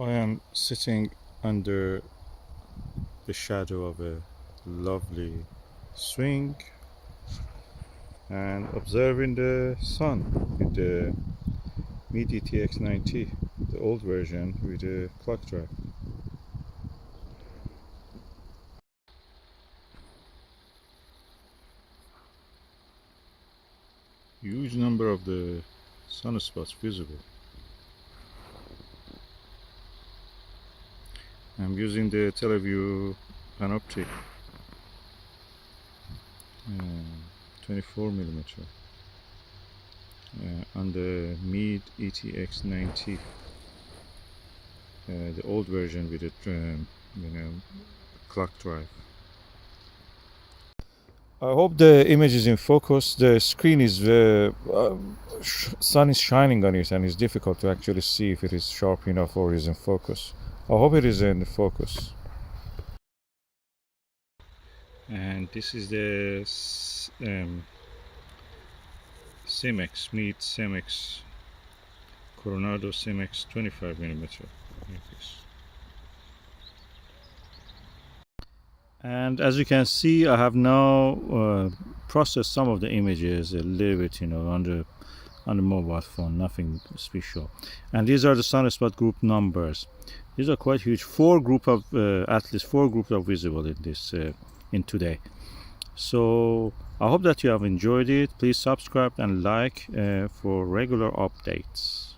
I am sitting under the shadow of a lovely swing and observing the sun with the Meade ETX90, the old version with a clock drive. Huge number of the sunspots visible. I'm using the Televue Panoptic 24mm on the Meade ETX90, the old version with a clock drive. I hope the image is in focus. The screen is sun is shining on it and it's difficult to actually see if it is sharp enough or is in focus. I hope it is in focus. And this is the Cemex, Meade Cemex Coronado Cemex 25mm eyepiece. And as you can see, I have now processed some of the images a little bit, on the mobile phone, nothing special. And these are the sunspot group numbers. These are quite huge. At least four groups are visible in this in today. So I hope that you have enjoyed it. Please subscribe and like for regular updates.